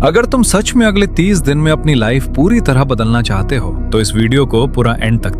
अगर तुम सच में अगले 30 दिन में अपनी लाइफ पूरी तरह बदलना चाहते हो तो इस वीडियो को पूरा एंड तक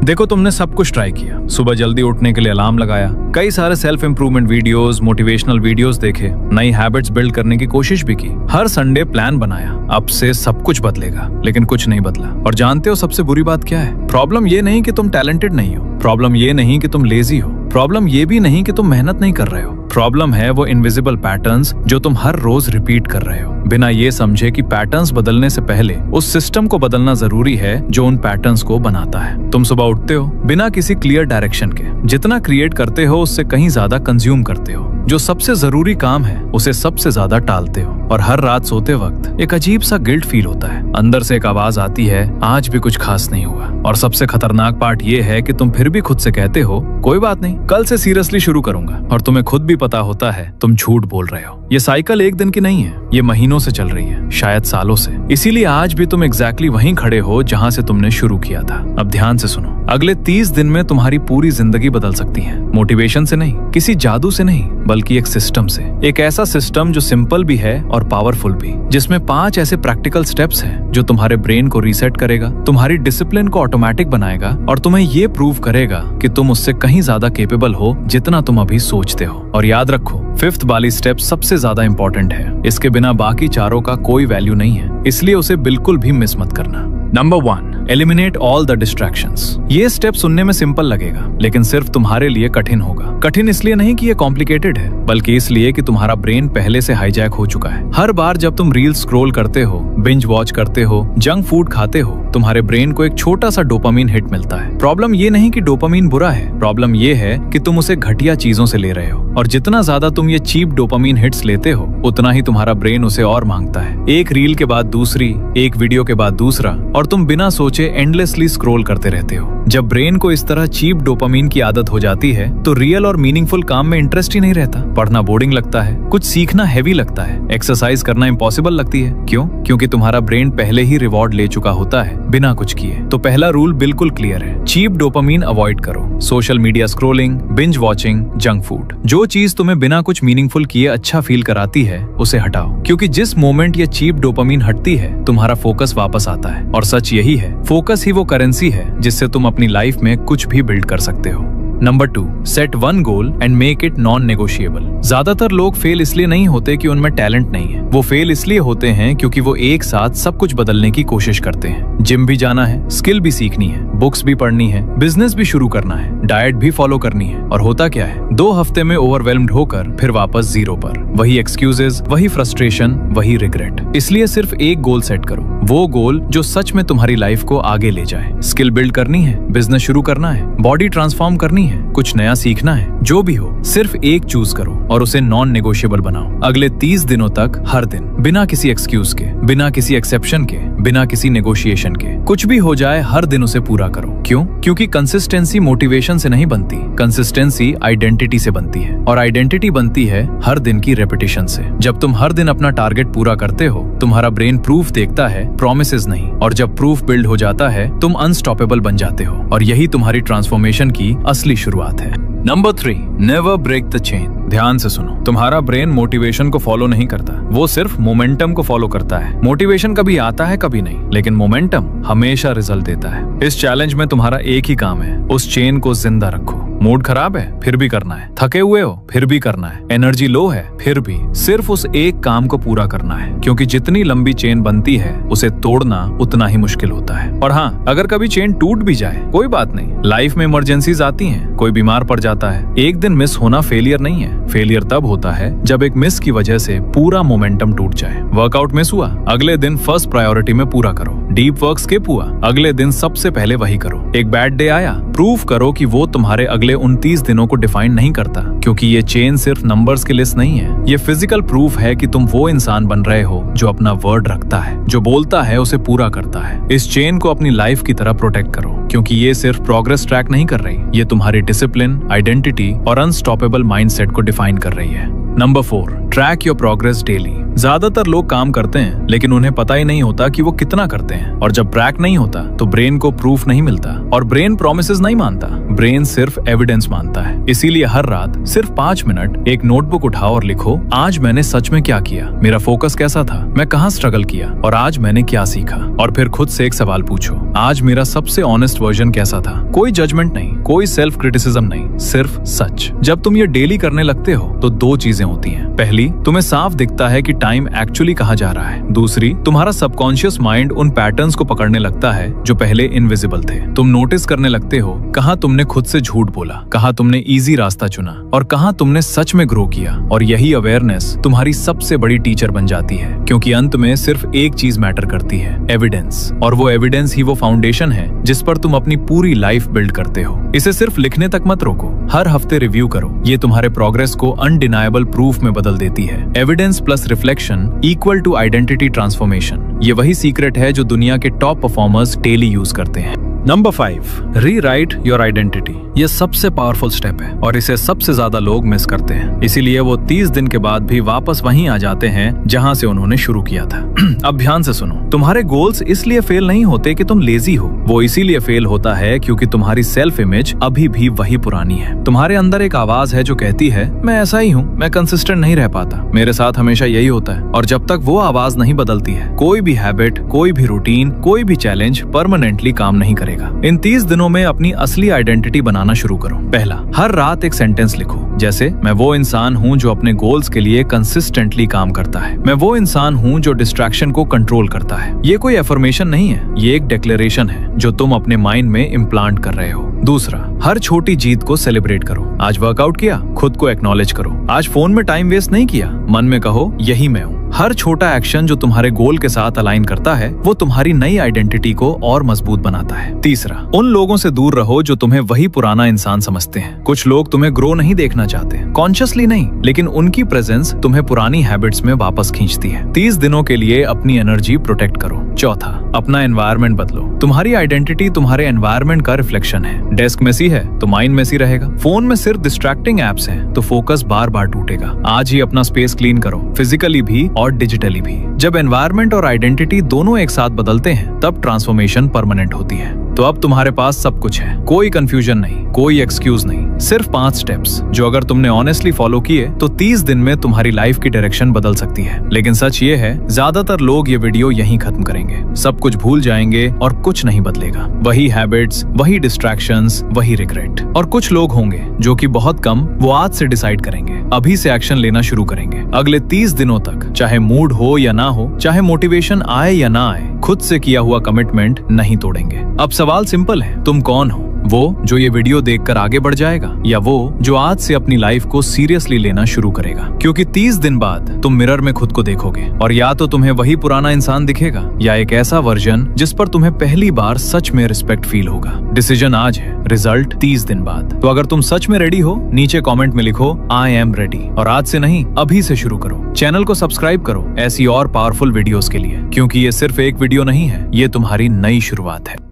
देखो तुमने सब कुछ ट्राई किया, सुबह जल्दी उठने के लिए अलार्म लगाया, कई सारे self improvement videos, motivational videos देखे, नई हैबिट्स बिल्ड करने की कोशिश भी की, हर संडे प्लान बनाया, अब से सब कुछ बदलेगा, लेकिन कुछ नहीं बदला। और जानते हो सबसे बुरी बात क्या है? प्रॉब्लम ये नहीं कि तुम टैलेंटेड नहीं हो, प्रॉब्लम ये नहीं कि तुम लेजी हो, प्रॉब्लम ये भी नहीं कि तुम मेहनत नहीं कर रहे हो, प्रॉब्लम है वो इनविजिबल पैटर्न्स जो तुम हर रोज रिपीट कर रहे हो, बिना ये समझे कि पैटर्न्स बदलने से पहले उस सिस्टम को बदलना जरूरी है जो उन पैटर्न्स को बनाता है। तुम सुबह उठते हो बिना किसी क्लियर डायरेक्शन के, जितना क्रिएट करते हो उससे कहीं ज्यादा कंज्यूम करते हो, जो सबसे जरूरी काम है उसे सबसे ज्यादा टालते हो, और हर रात सोते वक्त एक अजीब सा गिल्ट फील होता है, अंदर से एक आवाज आती है आज भी कुछ खास नहीं हुआ। और सबसे खतरनाक पार्ट ये है कि तुम फिर भी खुद से कहते हो कोई बात नहीं, कल से सीरियसली शुरू करूंगा, और तुम्हें खुद भी पता होता है तुम झूठ बोल रहे हो। ये साइकिल एक दिन की नहीं है, ये महीनों से चल रही है, शायद सालों से। इसीलिए आज भी तुम एग्जैक्टली वहीं खड़े हो जहां से तुमने शुरू किया था। अब ध्यान से सुनो, अगले 30 दिन में तुम्हारी पूरी जिंदगी बदल सकती है, मोटिवेशन से नहीं, किसी जादू से नहीं, बल्कि एक सिस्टम से। एक ऐसा सिस्टम जो सिंपल भी है और पावरफुल भी, जिसमें 5 ऐसे प्रैक्टिकल स्टेप्स हैं जो तुम्हारे ब्रेन को रीसेट करेगा, तुम्हारी डिसिप्लिन को ऑटोमेटिक बनाएगा और तुम्हें ये प्रूव करेगा कि तुम उससे कहीं ज्यादा केपेबल हो जितना तुम अभी सोचते हो। और याद रखो, 5th वाली स्टेप सबसे ज्यादा इंपॉर्टेंट है, इसके बिना बाकी चारों का कोई वैल्यू नहीं है, इसलिए उसे बिल्कुल भी मिस मत करना। Number 1, eliminate all the distractions. ये स्टेप सुनने में सिंपल लगेगा, लेकिन सिर्फ तुम्हारे लिए कठिन होगा। कठिन इसलिए नहीं कि ये कॉम्प्लिकेटेड है, बल्कि इसलिए कि तुम्हारा ब्रेन पहले से हाईजैक हो चुका है। हर बार जब तुम रील स्क्रॉल करते हो, बिंज वॉच करते हो, जंक फूड खाते हो, तुम्हारे ब्रेन को एक छोटा सा डोपामीन हिट मिलता है। प्रॉब्लम ये नहीं कि डोपामीन बुरा है, प्रॉब्लम ये है कि तुम उसे घटिया चीजों से ले रहे हो, और जितना ज्यादा तुम ये चीप डोपामीन हिट्स लेते हो उतना ही तुम्हारा ब्रेन उसे और मांगता है। एक रील के बाद दूसरी, एक वीडियो के बाद दूसरा, और तुम बिना सोचे एंडलेसली स्क्रॉल करते रहते हो। जब ब्रेन को इस तरह चीप डोपामीन की आदत हो जाती है तो रियल और मीनिंगफुल काम में इंटरेस्ट ही नहीं रहता, पढ़ना बोरिंग लगता है, कुछ सीखना हैवी लगता है, एक्सरसाइज करना इम्पॉसिबल लगती है। क्यों? क्योंकि तुम्हारा ब्रेन पहले ही रिवॉर्ड ले चुका होता है बिना कुछ किए। तो पहला रूल बिल्कुल क्लियर है, चीप डोपामीन अवॉइड करो। Social media scrolling, binge watching, junk food, जो चीज तुम्हें बिना कुछ मीनिंगफुल किए अच्छा फील कराती है उसे हटाओ, क्योंकि जिस मोमेंट ये चीप डोपामीन हटती है तुम्हारा फोकस वापस आता है। और सच यही है, फोकस ही वो करेंसी है जिससे तुम अपनी लाइफ में कुछ भी बिल्ड कर सकते हो। Number 2, set 1 goal and make it non negotiable. ज्यादातर लोग फेल इसलिए नहीं होते कि उनमें टैलेंट नहीं है, वो फेल इसलिए होते हैं क्योंकि वो एक साथ सब कुछ बदलने की कोशिश करते हैं। जिम भी जाना है, स्किल भी सीखनी है, बुक्स भी पढ़नी है, बिजनेस भी शुरू करना है, डाइट भी फॉलो करनी है, और होता क्या है, 2 हफ्ते में ओवरवेल्म्ड होकर फिर वापस 0 पर। वही एक्सक्यूजेस, वही फ्रस्ट्रेशन, वही रिग्रेट। इसलिए सिर्फ एक गोल सेट करो, वो गोल जो सच में तुम्हारी लाइफ को आगे ले जाए। स्किल बिल्ड करनी है, बिजनेस शुरू करना है, बॉडी ट्रांसफॉर्म करनी है, कुछ नया सीखना है, जो भी हो, सिर्फ एक चूज करो और उसे नॉन नेगोशिएबल बनाओ। अगले 30 दिनों तक हर दिन, बिना किसी एक्सक्यूज के, बिना किसी एक्सेप्शन के, बिना किसी नेगोशिएशन के, कुछ भी हो जाए हर दिन उसे पूरा करो। क्यों? क्योंकि कंसिस्टेंसी मोटिवेशन से नहीं बनती, कंसिस्टेंसी आइडेंटिटी से बनती है, और आइडेंटिटी बनती है हर दिन की रेपिटेशन से। जब तुम हर दिन अपना टारगेट पूरा करते हो तुम्हारा ब्रेन प्रूफ देखता है, प्रॉमिसेस नहीं, और जब प्रूफ बिल्ड हो जाता है तुम अनस्टॉपेबल बन जाते हो, और यही तुम्हारी ट्रांसफॉर्मेशन की असली शुरुआत है। Number 3, never break the chain. ध्यान से सुनो, तुम्हारा ब्रेन मोटिवेशन को फॉलो नहीं करता, वो सिर्फ मोमेंटम को फॉलो करता है। मोटिवेशन कभी आता है कभी नहीं, लेकिन मोमेंटम हमेशा रिजल्ट देता है। इस चैलेंज में तुम्हारा एक ही काम है, उस चेन को जिंदा रखो। मूड खराब है फिर भी करना है, थके हुए हो फिर भी करना है, एनर्जी लो है फिर भी, सिर्फ उस एक काम को पूरा करना है, क्योंकि जितनी लंबी चेन बनती है उसे तोड़ना उतना ही मुश्किल होता है। और हाँ, अगर कभी चेन टूट भी जाए कोई बात नहीं, लाइफ में इमरजेंसीज आती हैं, कोई बीमार पड़ जाता है, एक दिन मिस होना फेलियर नहीं है। फेलियर तब होता है जब एक मिस की वजह से पूरा मोमेंटम टूट जाए। वर्कआउट मिस हुआ, अगले दिन फर्स्ट प्रायोरिटी में पूरा करो। डीप वर्क स्किप हुआ, अगले दिन सबसे पहले वही करो। एक बैड डे आया, प्रूव करो कि वो तुम्हारे अगले 29 दिनों को डिफाइन नहीं करता, क्योंकि ये चेन सिर्फ नंबर्स की लिस्ट नहीं है, ये फिजिकल प्रूफ है कि तुम वो इंसान बन रहे हो जो अपना वर्ड रखता है, जो बोलता है उसे पूरा करता है। इस चेन को अपनी लाइफ की तरह प्रोटेक्ट करो, क्योंकि ये सिर्फ प्रोग्रेस ट्रैक नहीं कर रही, ये तुम्हारी डिसिप्लिन, आइडेंटिटी और अनस्टॉपेबल माइंडसेट को डिफाइन कर रही है। Number 4, track your progress daily. ज्यादातर लोग काम करते हैं लेकिन उन्हें पता ही नहीं होता कि वो कितना करते हैं, और जब ट्रैक नहीं होता तो ब्रेन को प्रूफ नहीं मिलता, और ब्रेन प्रोमिसेस नहीं मानता, ब्रेन सिर्फ एविडेंस मानता है। इसीलिए हर रात सिर्फ 5 मिनट एक नोटबुक उठाओ और लिखो, आज मैंने सच में क्या किया, मेरा फोकस कैसा था, मैं कहाँ स्ट्रगल किया और आज मैंने क्या सीखा। और फिर खुद से एक सवाल पूछो, आज मेरा सबसे ऑनेस्ट वर्जन कैसा था। कोई जजमेंट नहीं, कोई सेल्फ क्रिटिसिज्म नहीं, सिर्फ सच। जब तुम ये डेली करने लगते हो तो 2 चीजें होती हैं। पहली, तुम्हें साफ दिखता है कि टाइम एक्चुअली कहाँ जा रहा है। दूसरी, तुम्हारा सबकॉन्शियस माइंड उन पैटर्न्स को पकड़ने लगता है जो पहले इनविजिबल थे। तुम नोटिस करने लगते हो कहाँ तुमने खुद से झूठ बोला, कहाँ तुमने इजी रास्ता चुना और कहाँ तुमने सच में ग्रो किया। और यही अवेयरनेस तुम्हारी सबसे बड़ी टीचर बन जाती है, क्योंकि अंत में सिर्फ एक चीज मैटर करती है, एविडेंस। और वो एविडेंस ही वो फाउंडेशन है जिस पर तुम अपनी पूरी लाइफ बिल्ड करते हो। इसे सिर्फ लिखने तक मत रोको, हर हफ्ते रिव्यू करो। ये तुम्हारे प्रोग्रेस को अनडिनायबल प्रूफ में बदल देती है। Evidence plus reflection equal to identity transformation. ये वही सीक्रेट है जो दुनिया के टॉप परफॉर्मर्स डेली यूज करते हैं। Number 5, rewrite your identity. ये सबसे पावरफुल स्टेप है और इसे सबसे ज्यादा लोग मिस करते हैं। इसीलिए वो 30 दिन के बाद भी वापस वहीं आ जाते हैं जहां से उन्होंने शुरू किया था। अब ध्यान से सुनो, तुम्हारे गोल्स इसलिए फेल नहीं होते कि तुम लेजी हो, वो इसीलिए फेल होता है क्योंकि तुम्हारी सेल्फ इमेज अभी भी वही पुरानी है। तुम्हारे अंदर एक आवाज है जो कहती है, मैं ऐसा ही हूँ, मैं कंसिस्टेंट नहीं रह पाता, मेरे साथ हमेशा यही होता है। और जब तक वो आवाज नहीं बदलती है, कोई भी हैबिट, कोई भी रूटीन, कोई भी चैलेंज परमानेंटली काम नहीं करेगा। इन 30 दिनों में अपनी असली आइडेंटिटी बनाना शुरू करो। पहला, हर रात एक सेंटेंस लिखो, जैसे मैं वो इंसान हूँ जो अपने गोल्स के लिए कंसिस्टेंटली काम करता है, मैं वो इंसान हूँ जो डिस्ट्रैक्शन को कंट्रोल करता है। ये कोई एफर्मेशन नहीं है, ये एक डिक्लेरेशन है जो तुम अपने माइंड में इम्प्लांट कर रहे हो। दूसरा, हर छोटी जीत को सेलिब्रेट करो। आज वर्कआउट किया, खुद को एक्नॉलेज करो। आज फोन में टाइम वेस्ट नहीं किया, मन में कहो यही मैं हूँ। हर छोटा एक्शन जो तुम्हारे गोल के साथ अलाइन करता है वो तुम्हारी नई आइडेंटिटी को और मजबूत बनाता है। तीसरा, उन लोगों से दूर रहो जो तुम्हें वही पुराना इंसान समझते हैं। कुछ लोग तुम्हें ग्रो नहीं देखना चाहते, कॉन्शियसली नहीं, लेकिन उनकी प्रेजेंस तुम्हें पुरानी हैबिट्स में वापस खींचती है। 30 दिनों के लिए अपनी एनर्जी प्रोटेक्ट करो। चौथा, अपना एनवायरनमेंट बदलो। तुम्हारी आइडेंटिटी तुम्हारे एनवायरनमेंट का रिफ्लेक्शन है। डेस्क मेसी है तो माइंड मेसी रहेगा। फोन में सिर्फ डिस्ट्रैक्टिंग एप्स हैं तो फोकस बार बार टूटेगा। आज ही अपना स्पेस क्लीन करो, फिजिकली भी और डिजिटली भी। जब एनवायरनमेंट और आइडेंटिटी दोनों एक साथ बदलते हैं तब ट्रांसफॉर्मेशन परमानेंट होती है। तो अब तुम्हारे पास सब कुछ है, कोई कंफ्यूजन नहीं, कोई एक्सक्यूज नहीं, सिर्फ 5 स्टेप्स जो अगर तुमने ऑनेस्टली फॉलो किए तो 30 दिन में तुम्हारी लाइफ की डायरेक्शन बदल सकती है। लेकिन सच ये है, ज्यादातर लोग ये वीडियो यहीं खत्म करेंगे, सब कुछ भूल जाएंगे और कुछ नहीं बदलेगा। वही हैबिट्स, वही डिस्ट्रैक्शंस, वही रिग्रेट। और कुछ लोग होंगे जो कि बहुत कम, वो आज से डिसाइड करेंगे, अभी से एक्शन लेना शुरू करेंगे। अगले 30 दिनों तक चाहे मूड हो या ना हो, चाहे मोटिवेशन आए या ना आए, खुद से किया हुआ कमिटमेंट नहीं तोड़ेंगे। अब सवाल सिंपल है, तुम कौन हो? वो जो ये वीडियो देखकर आगे बढ़ जाएगा या वो जो आज से अपनी लाइफ को सीरियसली लेना शुरू करेगा? क्योंकि 30 दिन बाद तुम मिरर में खुद को देखोगे और या तो तुम्हें वही पुराना इंसान दिखेगा या एक ऐसा वर्जन जिस पर तुम्हें पहली बार सच में रिस्पेक्ट फील होगा। डिसीजन आज है, रिजल्ट 30 दिन बाद। तो अगर तुम सच में रेडी हो, नीचे कमेंट में लिखो आई एम रेडी। और आज से नहीं, अभी से शुरू करो। चैनल को सब्सक्राइब करो ऐसी और पावरफुल वीडियोस के लिए, क्योंकि ये सिर्फ एक वीडियो नहीं है, ये तुम्हारी नई शुरुआत है।